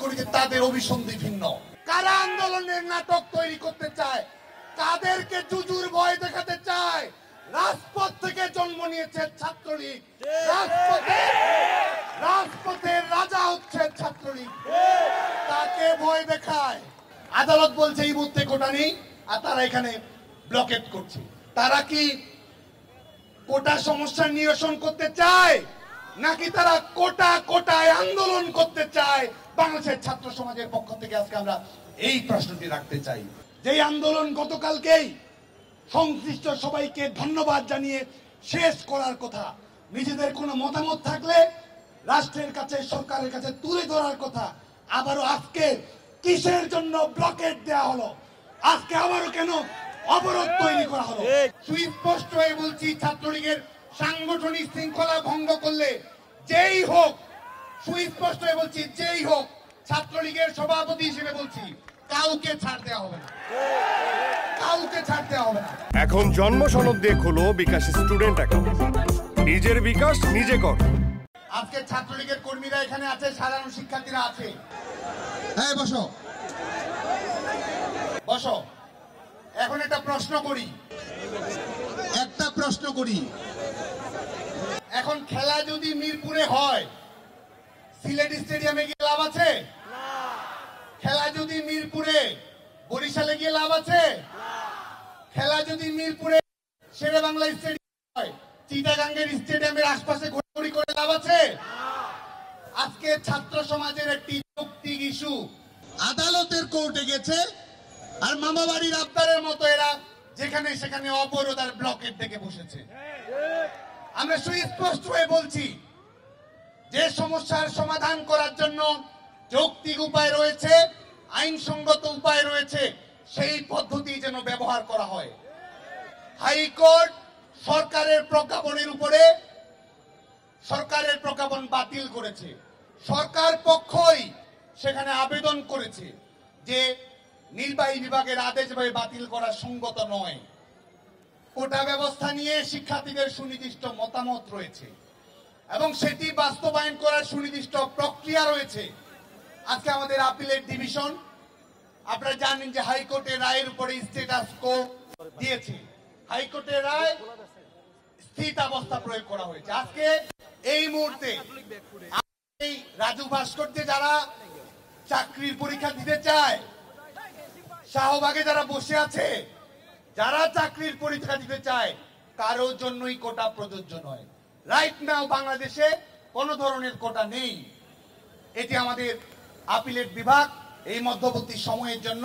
করি যে তাদের অভিসন্ধি ভিন্ন। কারা আন্দোলনের নাটক তৈরি করতে চায়, কাদেরকে জুজুর ভয় দেখাতে চায়, রাজপথ থেকে জন্ম নিয়েছে ছাত্রলীগ, রাজপথের রাজা হচ্ছে ছাত্রলীগ, তাকে ভয় দেখায়। আদালত বলছে এই মুহূর্তে কোটা নেই, আর তারা এখানে ব্লকেট করছে। তারা কি কোটা সমস্যার নিরসন করতে চায়, নাকি তারা কোটায় আন্দোলন করতে চায়? বাংলাদেশের ছাত্র সমাজের পক্ষ থেকে আজকে আমরা এই প্রশ্নটি রাখতে চাই। যেই আন্দোলন গতকালকেই সংশ্লিষ্ট সবাইকে ধন্যবাদ জানিয়ে শেষ করার কথা, নিজেদের কোনো মতামত থাকলে রাষ্ট্রের কাছে, সরকারের কাছে তুলে ধরার কথা, আবারও আজকে কিসের জন্য ব্লকেট দেওয়া হলো? আজকে আবারও কেন অবরোধ তৈরি করা হলো? সুস্পষ্ট হয়ে বলছি, ছাত্রলীগের সাংগঠনিক শৃঙ্খলা ভঙ্গ করলে যেই হোক, সুস্পষ্ট হয়ে বলছি, যেই হোক, ছাত্রলীগের সভাপতি হিসেবে বলছি, কাউকে ছাড় দেওয়া হবে না, কাউকে ছাড় দেওয়া হবে না। এখন জন্ম সনদ দিয়ে খোলো বিকাশ স্টুডেন্ট অ্যাকাউন্ট, নিজের বিকাশ নিজে কর। আজকে ছাত্রলীগের কর্মীরা এখানে আছে, সাধারণ শিক্ষার্থীরা আছে। হ্যাঁ, বসো বসো। এখন একটা প্রশ্ন করি, এখন খেলা যদি মিরপুরে হয়, সিলেট স্টেডিয়ামে গিয়ে লাভ আছে? খেলা যদি মিরপুরে বরিশালে গিয়ে লাভ আছে? খেলা যদি মিরপুরে শেরে বাংলা স্টেডিয়াম হয়, চিটাগাঙ্গের স্টেডিয়ামের আশপাশে ঘোরাঘুরি করে লাভ আছে? আজকে ছাত্র সমাজের একটি যৌক্তিক ইস্যু আদালতের কোর্টে গেছে, আর মামাবাড়ির আবদারের মতো এরা যেখানে সেখানে অবরোধ আর ব্লকেট থেকে বসেছে। আমরা সুস্পষ্ট হয়ে বলছি, যে সমস্যার সমাধান করার জন্য যৌক্তিক উপায় রয়েছে, আইনসঙ্গত উপায় রয়েছে, সেই পদ্ধতি যেন ব্যবহার করা হয়। হাইকোর্ট সরকারের প্রজ্ঞাপনের উপরে সরকারের প্রজ্ঞাপন বাতিল করেছে। সরকার পক্ষই সেখানে আবেদন করেছে যে নির্বাহী বিভাগের আদেশ বাতিল করা সঙ্গত নয়। কোটা ব্যবস্থা নিয়ে শিক্ষার্থীদের সুনির্দিষ্ট মতামত রয়েছে এবং সেটি বাস্তবায়ন করার সুনির্দিষ্ট প্রক্রিয়া রয়েছে। আজকে আমাদের আপিলেট ডিভিশন, আপনারা জানেন যে হাইকোর্টের রায়ের উপরে স্ট্যাটাস কো দিয়েছে, হাইকোর্টের রায় স্থিতাবস্থা প্রয়োগ করা হয়েছে। আজকে এই মুহূর্তে এই রাজু ভাস্কর্যে যারা চাকরির পরীক্ষা দিতে চায়, শাহবাগে যারা বসে আছে, যারা চাকরির পরীক্ষা দিতে চায়, কারোর জন্যই কোটা প্রযোজ্য নয়। রাইট নাও বাংলাদেশে কোন ধরনের কোটা নেই। এটি আমাদের আপিলেট বিভাগ এই মধ্যবর্তী সময়ের জন্য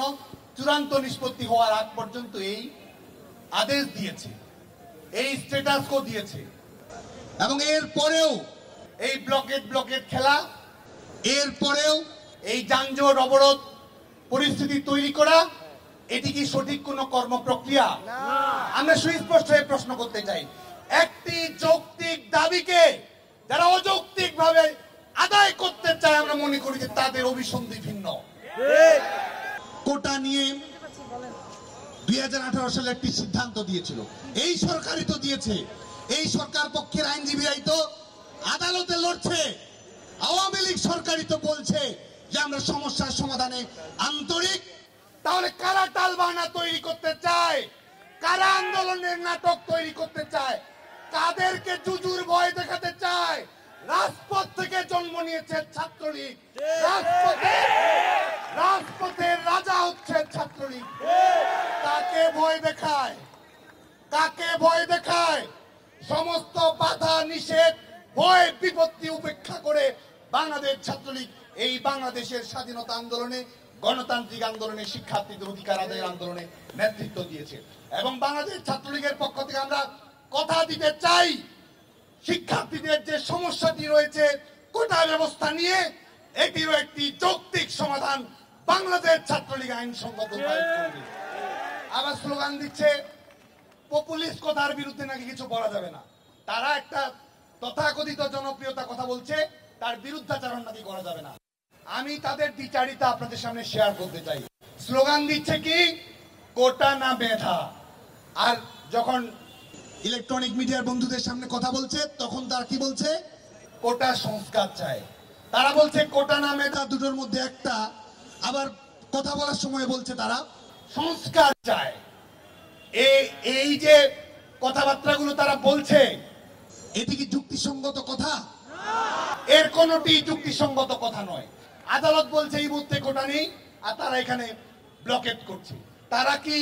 চূড়ান্ত নিষ্পত্তি হওয়ার আগ পর্যন্ত এই আদেশ দিয়েছে, এই স্ট্যাটাস কো দিয়েছে। এবং এর পরেও এই ব্লকেট খেলা, এর পরেও এই যানজট অবরোধ পরিস্থিতি তৈরি করা, এটি কি সঠিক কোন কর্ম প্রক্রিয়া? আমরা সুস্পষ্ট হয়ে প্রশ্ন করতে চাই। একটি যৌক্তিক দাবিকে যারা অযৌক্তিক ভাবে আদায় করতে চায়, আমরা মনে করি যে তাদের অভিসন্ধি ভিন্ন। কোটা নিয়ে 2018 সালে একটি সিদ্ধান্ত দিয়েছিল, এই সরকারই তো দিয়েছে। এই সরকার পক্ষের আইনজীবীরাই তো আদালতে লড়ছে। আওয়ামী লীগ সরকারই তো বলছে যে আমরা সমস্যার সমাধানে আন্তরিক। তাহলে কারা টালবাহানা তৈরি করতে চায়, কারা আন্দোলনের নাটক তৈরি করতে চায়, কাদেরকে জুজুর ভয় দেখাতে চায়? রাজপথ থেকে জন্ম নিয়েছে ছাত্রলীগ, রাজপথের রাজা হচ্ছে ছাত্রলীগ, কাকে ভয় দেখায়, কাকে ভয় দেখায়? সমস্ত বাধা নিষেধ, ভয় বিপত্তি উপেক্ষা করে বাংলাদেশ ছাত্রলীগ এই বাংলাদেশের স্বাধীনতা আন্দোলনে, গণতান্ত্রিক আন্দোলনে, শিক্ষার্থীদের অধিকার আদায়ের আন্দোলনে নেতৃত্ব দিয়েছে। এবং বাংলাদেশ ছাত্রলীগের পক্ষ থেকে আমরা কথা দিতে চাই, শিক্ষার্থীদের যে সমস্যাটি রয়েছে কোটা ব্যবস্থা নিয়ে, এটিরও একটি যৌক্তিক সমাধান বাংলাদেশ ছাত্রলীগ আইনসঙ্গত উপায়ে করবে। আবার স্লোগান দিচ্ছে পপুলিস্ট কথার বিরুদ্ধে নাকি কিছু বলা যাবে না। তারা একটা তথাকথিত জনপ্রিয়তা কথা বলছে, তার বিরুদ্ধাচরণ নাকি করা যাবে না। আমি তাদের দ্বিচারিতা আপনাদের সামনে শেয়ার করতে চাই। স্লোগান দিচ্ছে কি, কোটা না মেধা। আর যখন ইলেকট্রনিক মিডিয়ার বন্ধুদের সামনে কথা বলছে, তখন তার কি বলছে? কোটা সংস্কার চায়। তারা বলছে কোটা নামে তা দুটোর মধ্যে একটা, আবার কথা বলার সময় বলছে তারা সংস্কার চায়। এই যে কথাবার্তাগুলো তারা বলছে, এটি কি যুক্তিসঙ্গত কথা? এর কোনটি যুক্তিসঙ্গত কথা নয়। আদালত বলছে এই মুহূর্তে কোটা নেই, আর তারা এখানে ব্লকেট করছে। তারা কি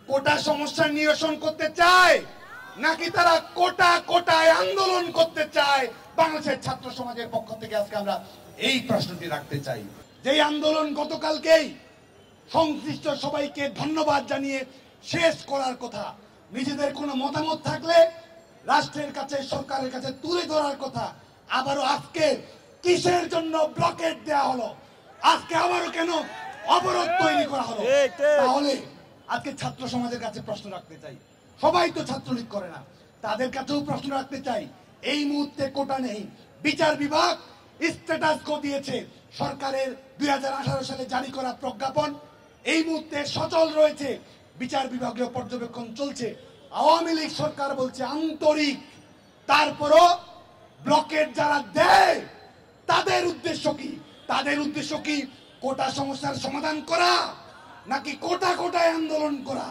কোটা সমস্যার নিরসন করতে চায়, নাকি তারা কোটায় আন্দোলন করতে চায়? বাংলাদেশের ছাত্র সমাজের পক্ষ থেকে আজকে আমরা এই প্রশ্নটি রাখতে চাই। যেই আন্দোলন গতকালকেই সংশ্লিষ্ট সবাইকে ধন্যবাদ জানিয়ে শেষ করার কথা, নিজেদের কোনো মতামত থাকলে রাষ্ট্রের কাছে, সরকারের কাছে তুলে ধরার কথা, আবারও আজকে কিসের জন্য ব্লকেট দেওয়া হলো? আজকে আবারও কেন অবরোধ তৈরি করা হলো? তাহলে আজকে ছাত্র সমাজের কাছে প্রশ্ন রাখতে চাই, সবাই তো ছাত্রলীগ করে না, তাদের কাছেও প্রশ্ন রাখতে চাই। এই মুহূর্তে কোটা নেই, বিচার বিভাগ স্ট্যাটাস কো দিয়েছে, সরকারের 2018 সালে জারি করা প্রজ্ঞাপন এই মুহূর্তে সচল রয়েছে, বিচার বিভাগীয় পর্যবেক্ষণ চলছে। আওয়ামী লীগ সরকার বলছে আন্তরিক, তারপরও ব্লকেট যারা দেয় তাদের উদ্দেশ্য কি? তাদের উদ্দেশ্য কি কোটা সমস্যার সমাধান করা, নাকি কোটায় আন্দোলন করা?